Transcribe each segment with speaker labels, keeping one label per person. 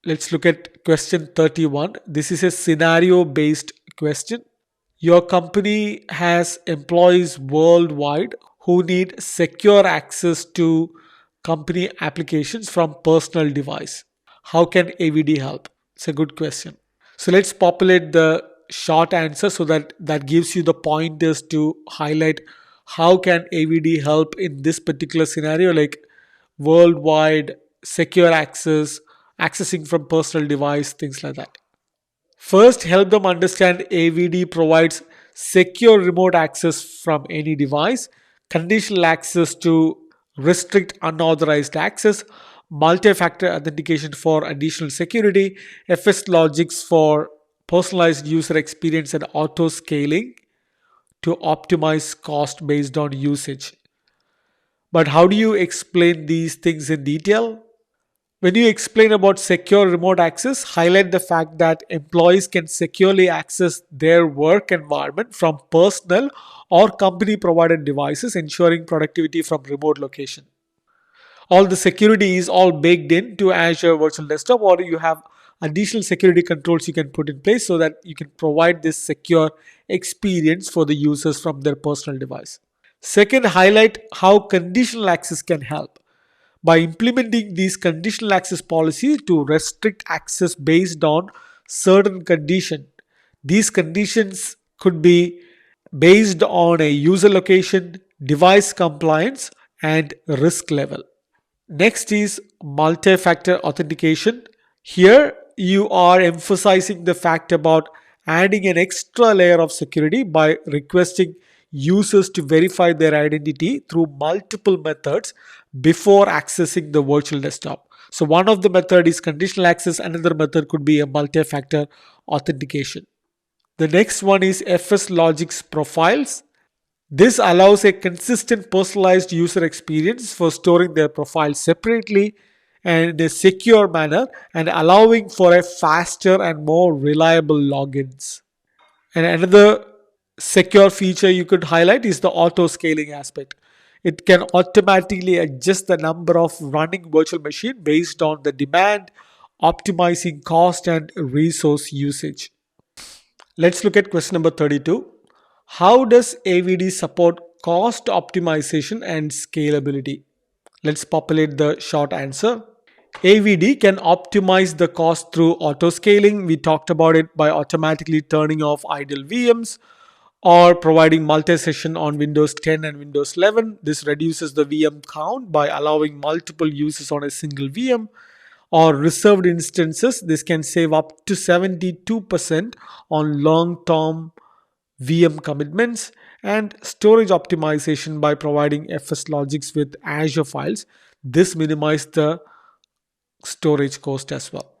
Speaker 1: Let's look at question 31. This is a scenario-based question. Your company has employees worldwide who need secure access to company applications from personal device. How can AVD help? It's a good question. So let's populate the short answer so that gives you the pointers to highlight how can AVD help in this particular scenario, like worldwide secure access, accessing from personal device, things like that. First, help them understand AVD provides secure remote access from any device, conditional access to restrict unauthorized access, multi-factor authentication for additional security, FSLogix for personalized user experience, and auto scaling to optimize cost based on usage. But how do you explain these things in detail? When you explain about secure remote access, highlight the fact that employees can securely access their work environment from personal or company provided devices, ensuring productivity from remote location. All the security is all baked into Azure Virtual Desktop, or you have additional security controls you can put in place so that you can provide this secure experience for the users from their personal device. Second, highlight how conditional access can help. By implementing these conditional access policy to restrict access based on certain condition. These conditions could be based on a user location, device compliance, and risk level. Next is multi-factor authentication. Here you are emphasizing the fact about adding an extra layer of security by requesting users to verify their identity through multiple methods before accessing the virtual desktop. So one of the method is conditional access, another method could be a multi-factor authentication. The next one is FSLogix profiles. This allows a consistent personalized user experience for storing their profiles separately and in a secure manner and allowing for a faster and more reliable logins. And another secure feature you could highlight is the auto scaling aspect. It can automatically adjust the number of running virtual machine based on the demand, optimizing cost and resource usage. Let's look at question number 32. How does AVD support cost optimization and scalability? Let's populate the short answer. AVD can optimize the cost through auto scaling. We talked about it by automatically turning off idle VMs or providing multi-session on Windows 10 and Windows 11. This reduces the VM count by allowing multiple users on a single VM. Or reserved instances, this can save up to 72% on long-term VM commitments, and storage optimization by providing FSLogix with Azure Files. This minimizes the storage cost as well.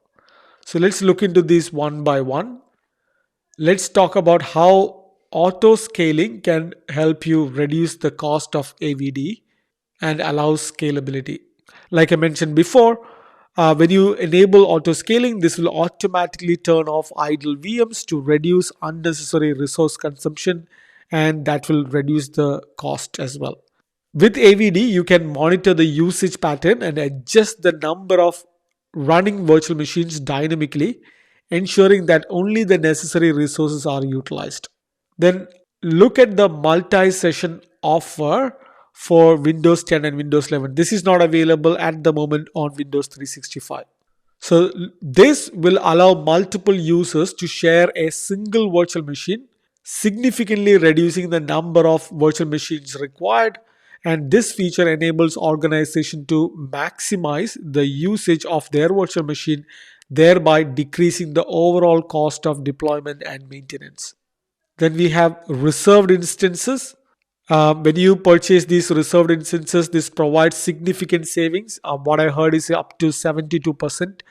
Speaker 1: So let's look into these one by one. Let's talk about how auto scaling can help you reduce the cost of AVD and allows scalability. Like I mentioned before, when you enable auto scaling, this will automatically turn off idle VMs to reduce unnecessary resource consumption, and that will reduce the cost as well. With AVD, you can monitor the usage pattern and adjust the number of running virtual machines dynamically, ensuring that only the necessary resources are utilized. Then look at the multi-session offer for Windows 10 and Windows 11. This is not available at the moment on Windows 365. So this will allow multiple users to share a single virtual machine, significantly reducing the number of virtual machines required. And this feature enables organization to maximize the usage of their virtual machine, thereby decreasing the overall cost of deployment and maintenance. Then we have reserved instances. When you purchase these reserved instances, this provides significant savings. What I heard is up to 72%.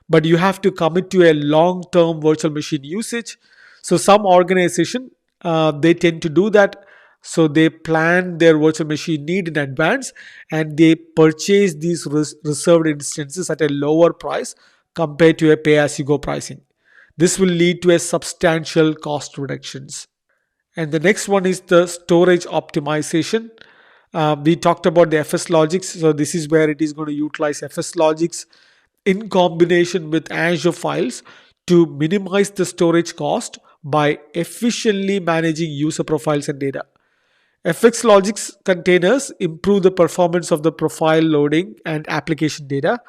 Speaker 1: But you have to commit to a long-term virtual machine usage. So some organization, they tend to do that. So they plan their virtual machine need in advance and they purchase these reserved instances at a lower price compared to a pay-as-you-go pricing. This will lead to a substantial cost reductions. And the next one is the storage optimization. We talked about the FSLogix. So this is where it is going to utilize FSLogix. in combination with Azure Files to minimize the storage cost by efficiently managing user profiles and data. FSLogix containers improve the performance of the profile loading and application data,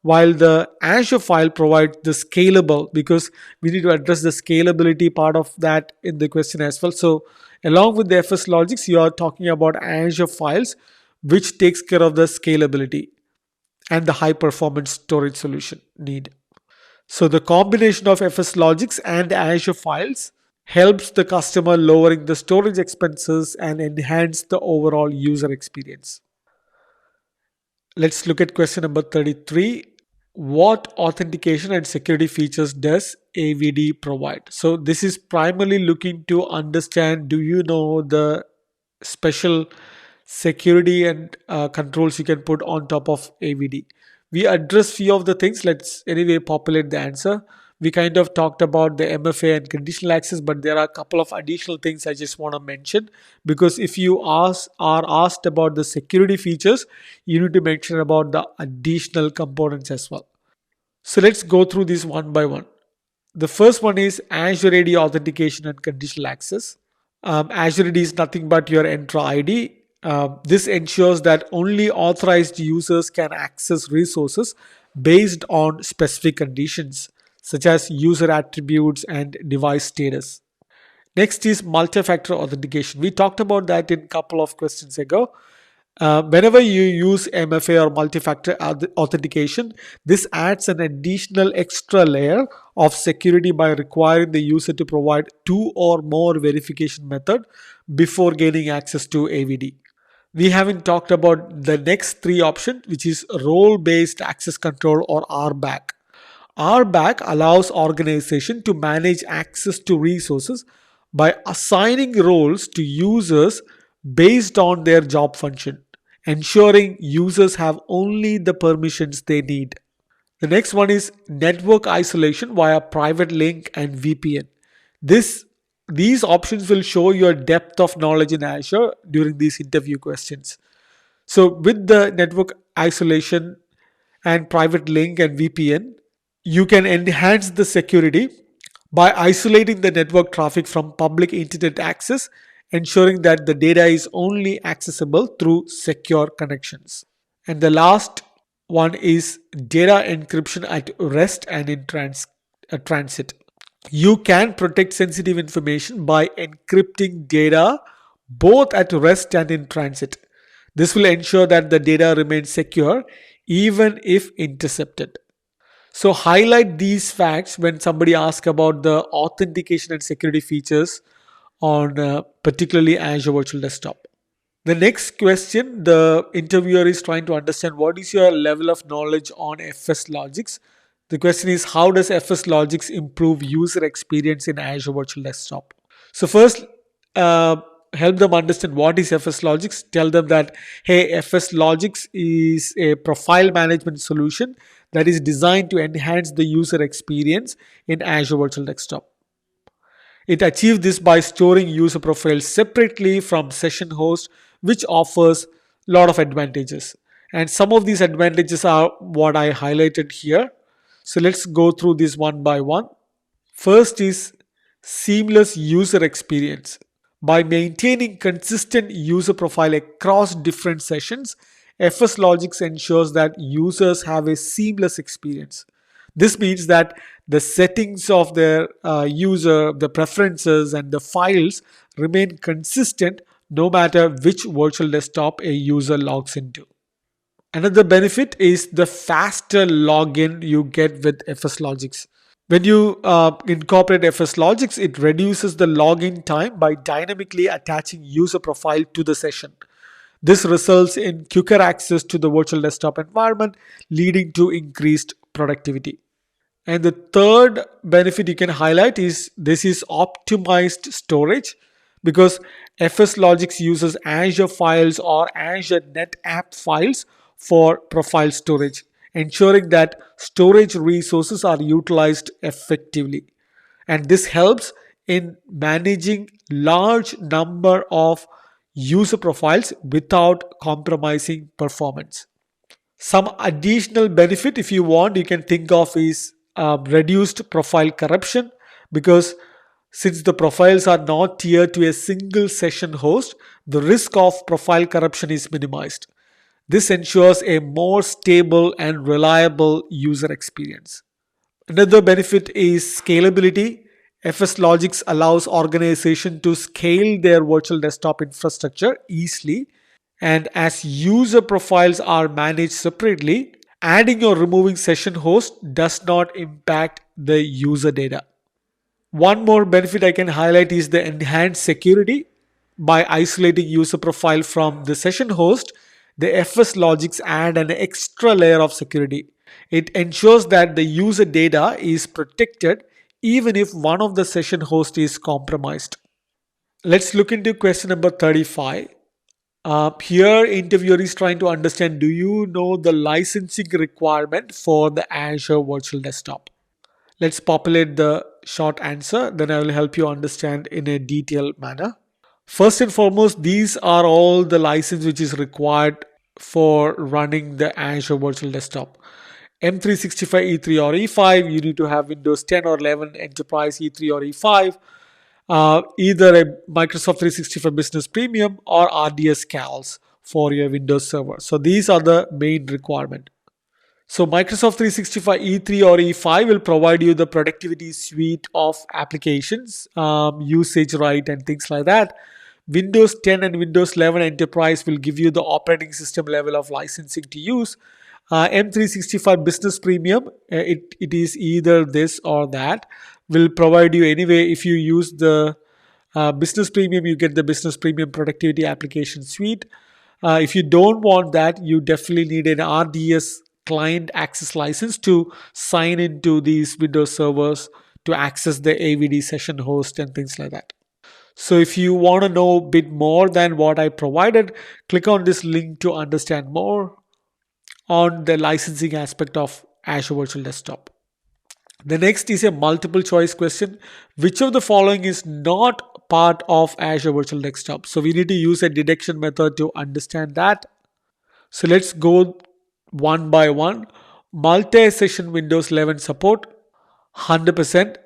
Speaker 1: while the Azure file provides the scalable, because we need to address the scalability part of that in the question as well. So along with the FSLogix, you are talking about Azure Files, which takes care of the scalability and the high performance storage solution need. So the combination of FSLogix and Azure Files helps the customer lowering the storage expenses and enhance the overall user experience. Let's look at question number 33. What authentication and security features does AVD provide? So this is primarily looking to understand, do you know the special security and controls you can put on top of AVD? We address few of the things. Let's anyway populate the answer. We kind of talked about the MFA and conditional access, but there are a couple of additional things I just want to mention, because if you are asked about the security features, you need to mention about the additional components as well. So let's go through these one by one. The first one is Azure AD authentication and conditional access. Azure AD is nothing but your Entra ID. This ensures that only authorized users can access resources based on specific conditions, such as user attributes and device status. Next is multi-factor authentication. We talked about that in a couple of questions ago. Whenever you use MFA or multi-factor authentication, this adds an additional extra layer of security by requiring the user to provide 2 or more verification method before gaining access to AVD. We haven't talked about the next 3 options, which is role-based access control or RBAC. RBAC allows organization to manage access to resources by assigning roles to users based on their job function, ensuring users have only the permissions they need. The next one is network isolation via private link and VPN. These options will show your depth of knowledge in Azure during these interview questions. So with the network isolation and private link and VPN, you can enhance the security by isolating the network traffic from public internet access, ensuring that the data is only accessible through secure connections. And the last one is data encryption at rest and in transit. You can protect sensitive information by encrypting data both at rest and in transit. This will ensure that the data remains secure even if intercepted. So highlight these facts when somebody asks about the authentication and security features on particularly Azure Virtual Desktop. The next question, the interviewer is trying to understand what is your level of knowledge on FSLogix. The question is, how does FSLogix improve user experience in Azure Virtual Desktop? So first, help them understand what is FSLogix. Tell them that, hey, FSLogix is a profile management solution that is designed to enhance the user experience in Azure Virtual Desktop. It achieves this by storing user profiles separately from session host, which offers a lot of advantages. And some of these advantages are what I highlighted here. So let's go through this one by one. First is seamless user experience. By maintaining consistent user profile across different sessions, FSLogix ensures that users have a seamless experience. This means that the settings of their user, the preferences and the files remain consistent no matter which virtual desktop a user logs into. Another benefit is the faster login you get with FSLogix. When you incorporate FSLogix, it reduces the login time by dynamically attaching user profile to the session. This results in quicker access to the virtual desktop environment, leading to increased productivity. And the third benefit you can highlight is this is optimized storage, because FSLogix uses Azure Files or Azure NetApp files for profile storage, ensuring that storage resources are utilized effectively. And this helps in managing large number of user profiles without compromising performance. Some additional benefit, if you want, you can think of is reduced profile corruption, because since the profiles are not tiered to a single session host, the risk of profile corruption is minimized. This ensures a more stable and reliable user experience. Another benefit is scalability. FSLogix allows organizations to scale their virtual desktop infrastructure easily, and as user profiles are managed separately, adding or removing session host does not impact the user data. One more benefit I can highlight is the enhanced security. By isolating user profile from the session host, the FSLogix add an extra layer of security. It ensures that the user data is protected even if one of the session hosts is compromised. Let's look into question number 35. Here, interviewer is trying to understand, do you know the licensing requirement for the Azure Virtual Desktop? Let's populate the short answer, then I will help you understand in a detailed manner. First and foremost, these are all the license which is required for running the Azure Virtual Desktop. M365 E3 or E5, you need to have Windows 10 or 11 Enterprise E3 or E5, either a Microsoft 365 Business Premium or RDS CALs for your Windows Server. So these are the main requirement. So Microsoft 365 E3 or E5 will provide you the productivity suite of applications, usage right and things like that. Windows 10 and Windows 11 Enterprise will give you the operating system level of licensing to use. M365 Business Premium, it is either this or that, will provide you anyway. If you use the Business Premium, you get the Business Premium Productivity Application Suite. If you don't want that, you definitely need an RDS client access license to sign into these Windows servers to access the AVD session host and things like that. So if you want to know a bit more than what I provided, click on this link to understand more on the licensing aspect of Azure Virtual Desktop. The next is a multiple choice question. Which of the following is not part of Azure Virtual Desktop? So we need to use a deduction method to understand that. So let's go one by one. Multi-session Windows 11 support, 100%.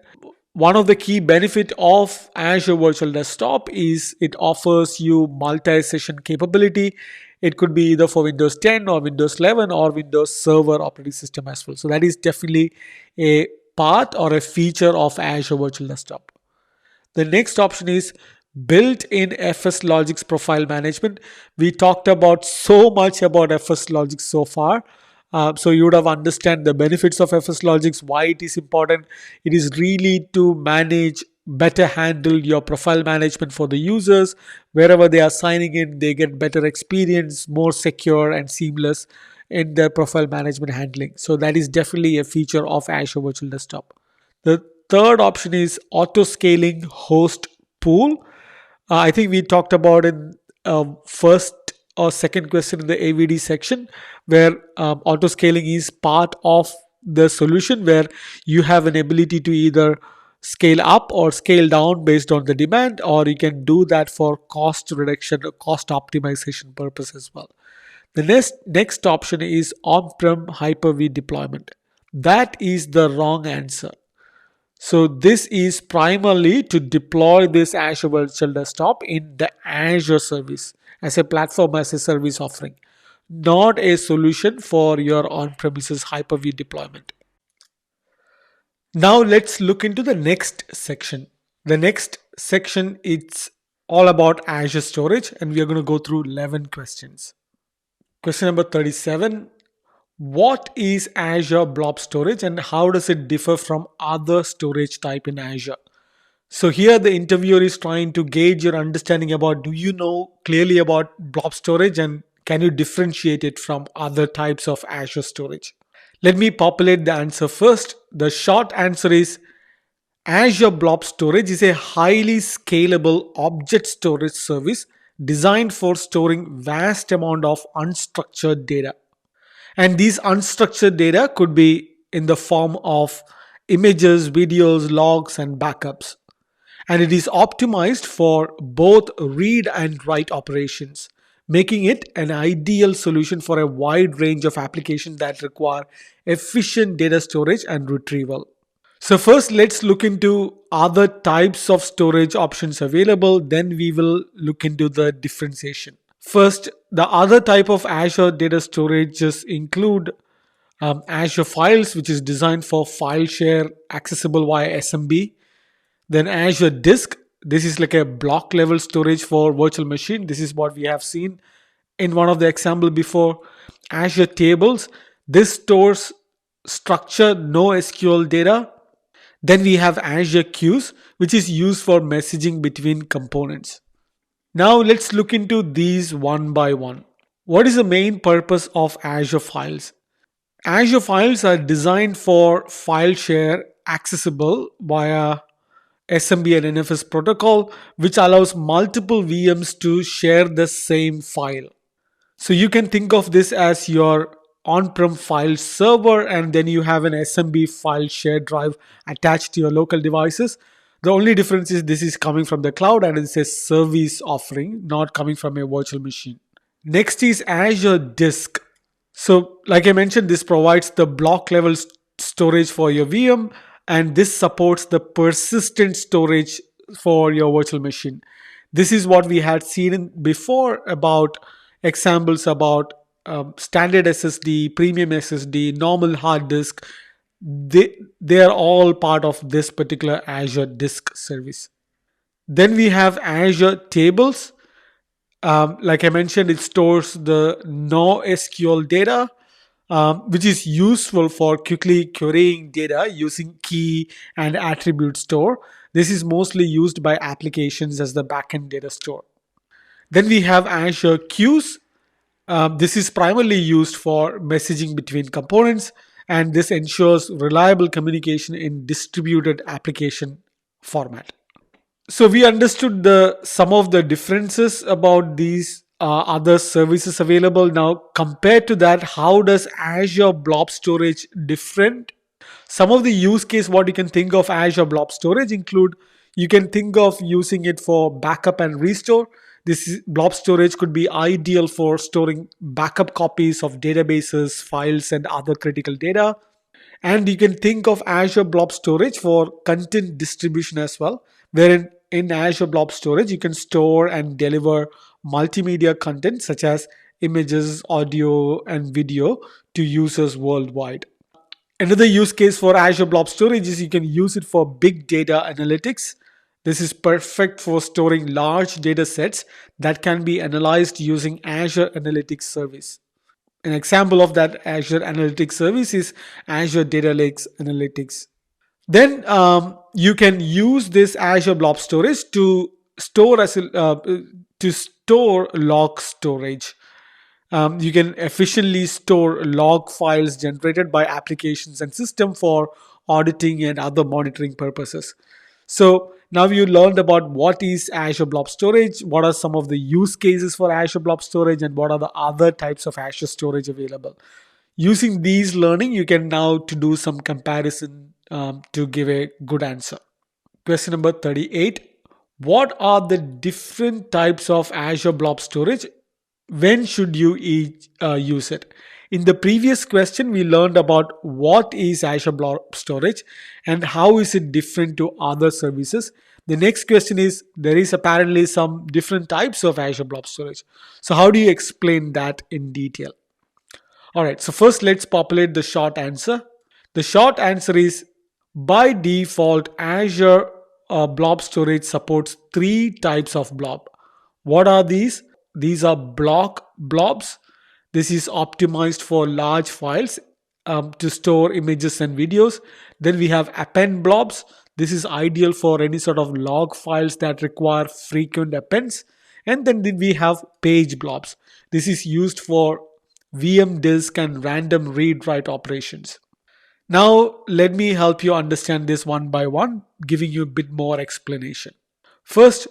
Speaker 1: One of the key benefit of Azure Virtual Desktop is it offers you multi-session capability. It could be either for Windows 10 or Windows 11 or Windows Server operating system as well. So that is definitely a part or a feature of Azure Virtual Desktop. The next option is built-in FSLogix profile management. We talked about so much about FSLogix so far. So you would have understand the benefits of FSLogix, why it is important. It is really to manage, better handle your profile management for the users. Wherever they are signing in, they get better experience, more secure and seamless in their profile management handling. So that is definitely a feature of Azure Virtual Desktop. The third option is auto scaling host pool. I think we talked about in first or second question in the AVD section, where auto scaling is part of the solution, where you have an ability to either scale up or scale down based on the demand, or you can do that for cost reduction or cost optimization purpose as well. The next option is on-prem HyperV deployment. That is the wrong answer. So this is primarily to deploy this Azure Virtual Desktop in the Azure service as a platform as a service offering, not a solution for your on-premises Hyper-V deployment. Now let's look into the next section. The next section, it's all about Azure storage, and we are going to go through 11 questions. Question number 37. What is Azure Blob storage and how does it differ from other storage type in Azure? So here the interviewer is trying to gauge your understanding about, do you know clearly about blob storage and can you differentiate it from other types of Azure storage? Let me populate the answer first. The short answer is Azure Blob Storage is a highly scalable object storage service designed for storing vast amount of unstructured data. And these unstructured data could be in the form of images, videos, logs, and backups. And it is optimized for both read and write operations, making it an ideal solution for a wide range of applications that require efficient data storage and retrieval. So first, let's look into other types of storage options available. Then we will look into the differentiation. First, the other type of Azure data storages include Azure Files, which is designed for file share accessible via SMB. Then Azure Disk, this is like a block level storage for virtual machine. This is what we have seen in one of the example before. Azure Tables, this stores structured NoSQL data. Then we have Azure Queues, which is used for messaging between components. Now let's look into these one by one. What is the main purpose of Azure Files? Azure Files are designed for file share accessible via SMB and NFS protocol, which allows multiple VMs to share the same file. So you can think of this as your on-prem file server, and then you have an SMB file share drive attached to your local devices. The only difference is this is coming from the cloud and it's a service offering, not coming from a virtual machine. Next is Azure Disk. So like I mentioned, this provides the block level storage for your VM, and this supports the persistent storage for your virtual machine. This is what we had seen before about examples about standard SSD, premium SSD, normal hard disk. They are all part of this particular Azure Disk service. Then we have Azure Tables. Like I mentioned, it stores the NoSQL data, which is useful for quickly querying data using key and attribute store. This is mostly used by applications as the backend data store. Then we have Azure Queues. This is primarily used for messaging between components, and this ensures reliable communication in distributed application format. So we understood some of the differences about these other services available. Now compared to that, how does Azure Blob Storage different? Some of the use case what you can think of Azure Blob Storage include, you can think of using it for backup and restore. Blob storage could be ideal for storing backup copies of databases, files, and other critical data. And you can think of Azure Blob Storage for content distribution as well, wherein in Azure Blob Storage, you can store and deliver multimedia content such as images, audio, and video to users worldwide. Another use case for Azure Blob Storage is you can use it for big data analytics. This is perfect for storing large data sets that can be analyzed using Azure Analytics Service. An example of that Azure Analytics Service is Azure Data Lakes Analytics. Then you can use this Azure Blob Storage to store log storage. You can efficiently store log files generated by applications and system for auditing and other monitoring purposes. So now you learned about what is Azure Blob Storage, what are some of the use cases for Azure Blob Storage, and what are the other types of Azure storage available. Using these learning, you can now to do some comparison to give a good answer. Question number 38. What are the different types of Azure Blob Storage? When should you use it? In the previous question, we learned about what is Azure Blob Storage and how is it different to other services. The next question is, there is apparently some different types of Azure Blob Storage. So how do you explain that in detail? All right, so first let's populate the short answer. The short answer is, by default, Azure Blob Storage supports 3 types of blob. What are these? These are block blobs. This is optimized for large files to store images and videos. Then we have append blobs. This is ideal for any sort of log files that require frequent appends. And then we have page blobs. This is used for VM disk and random read-write operations. Now let me help you understand this one by one, giving you a bit more explanation. First,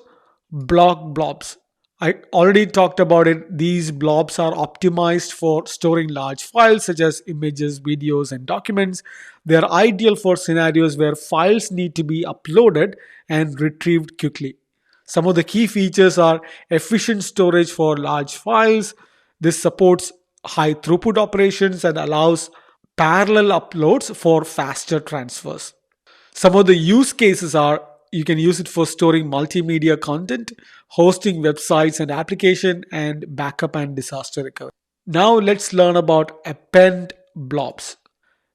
Speaker 1: block blobs. I already talked about it. These blobs are optimized for storing large files such as images, videos, and documents. They are ideal for scenarios where files need to be uploaded and retrieved quickly. Some of the key features are efficient storage for large files. This supports high throughput operations and allows parallel uploads for faster transfers. Some of the use cases are you can use it for storing multimedia content, hosting websites and application, and backup and disaster recovery. Now let's learn about append blobs.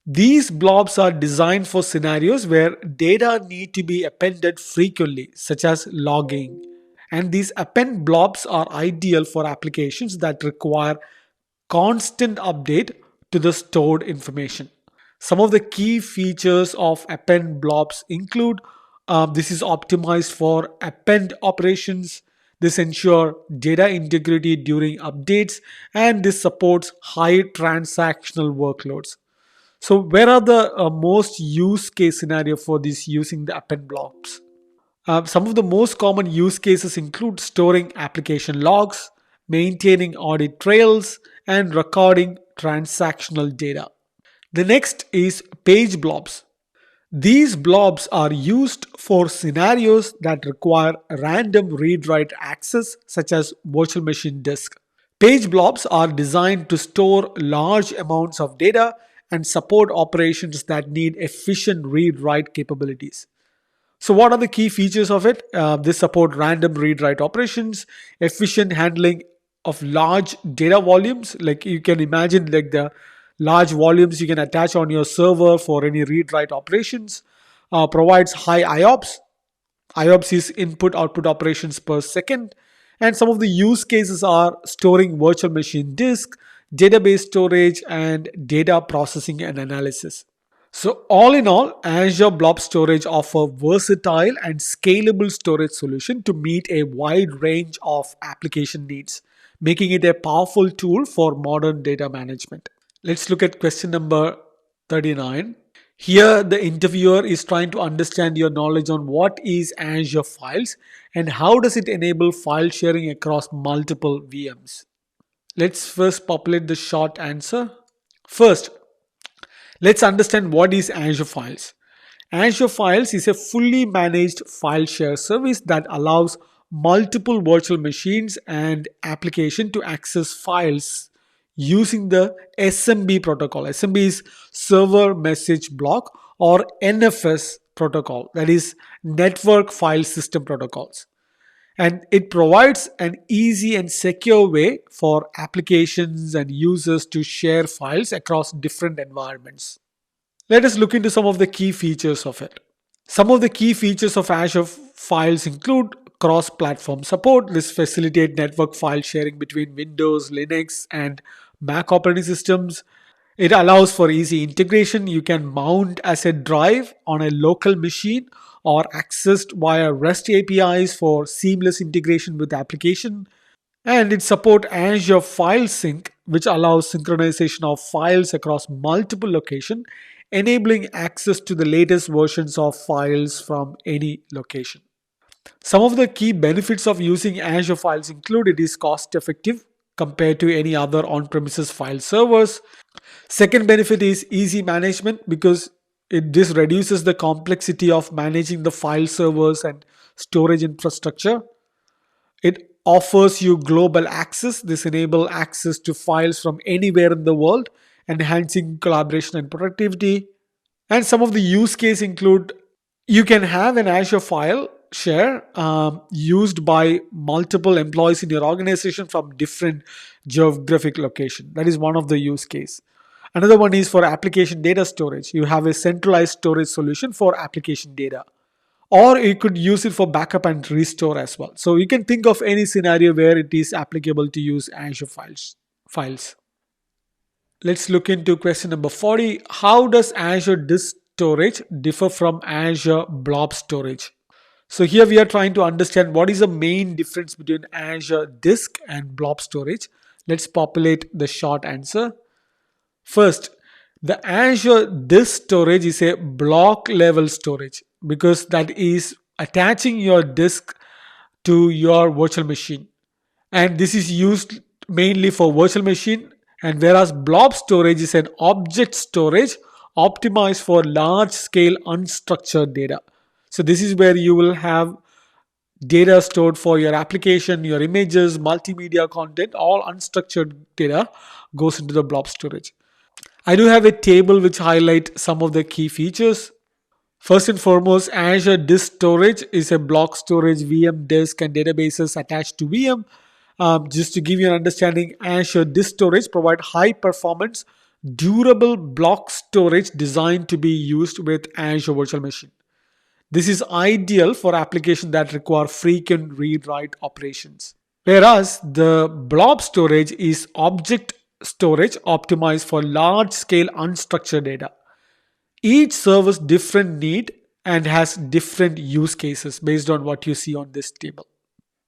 Speaker 1: These blobs are designed for scenarios where data need to be appended frequently, such as logging. And these append blobs are ideal for applications that require constant update to the stored information. Some of the key features of append blobs include this is optimized for append operations. This ensures data integrity during updates, and this supports high transactional workloads. So, where are the most use case scenario for this using the append blobs? Some of the most common use cases include storing application logs, maintaining audit trails, and recording transactional data. The next is page blobs. These blobs are used for scenarios that require random read-write access, such as virtual machine disk. Page blobs are designed to store large amounts of data and support operations that need efficient read-write capabilities. So, what are the key features of it? They support random read-write operations, efficient handling of large data volumes. Like you can imagine, like the large volumes you can attach on your server for any read-write operations. Provides high IOPS. IOPS is input-output operations per second. And some of the use cases are storing virtual machine disk, database storage, and data processing and analysis. So all in all, Azure Blob Storage offers versatile and scalable storage solution to meet a wide range of application needs, making it a powerful tool for modern data management. Let's look at question number 39. Here, the interviewer is trying to understand your knowledge on what is Azure Files and how does it enable file sharing across multiple VMs. Let's first populate the short answer. First, let's understand what is Azure Files. Azure Files is a fully managed file share service that allows multiple virtual machines and applications to access files using the SMB protocol. SMB is Server Message Block, or NFS protocol, that is Network File System Protocols. And it provides an easy and secure way for applications and users to share files across different environments. Let us look into some of the key features of it. Some of the key features of Azure Files include cross-platform support. This facilitates network file sharing between Windows, Linux, and Mac operating systems. It allows for easy integration. You can mount as a drive on a local machine or accessed via REST APIs for seamless integration with the application. And it supports Azure File Sync, which allows synchronization of files across multiple locations, enabling access to the latest versions of files from any location. Some of the key benefits of using Azure Files include it is cost effective compared to any other on-premises file servers. Second benefit is easy management because this reduces the complexity of managing the file servers and storage infrastructure. It offers you global access. This enables access to files from anywhere in the world, enhancing collaboration and productivity. And some of the use cases include you can have an Azure file share used by multiple employees in your organization from different geographic location. That is one of the use case. Another one is for application data storage. You have a centralized storage solution for application data. Or you could use it for backup and restore as well. So you can think of any scenario where it is applicable to use Azure Files. Let's look into question number 40. How does Azure Disk Storage differ from Azure Blob Storage? So here we are trying to understand what is the main difference between Azure Disk and Blob Storage. Let's populate the short answer. First, the Azure Disk Storage is a block level storage because that is attaching your disk to your virtual machine. And this is used mainly for virtual machine, and whereas blob storage is an object storage optimized for large scale unstructured data. So this is where you will have Data stored for your application, your images, multimedia content, all unstructured data goes into the blob storage. I do have a table which highlight some of the key features. First and foremost, Azure Disk Storage is a block storage VM disk and databases attached to VM. Just to give you an understanding, Azure Disk Storage provide high performance, durable block storage designed to be used with Azure Virtual Machine. This is ideal for applications that require frequent read-write operations. Whereas the blob storage is object storage optimized for large-scale unstructured data. Each serves different need and has different use cases based on what you see on this table.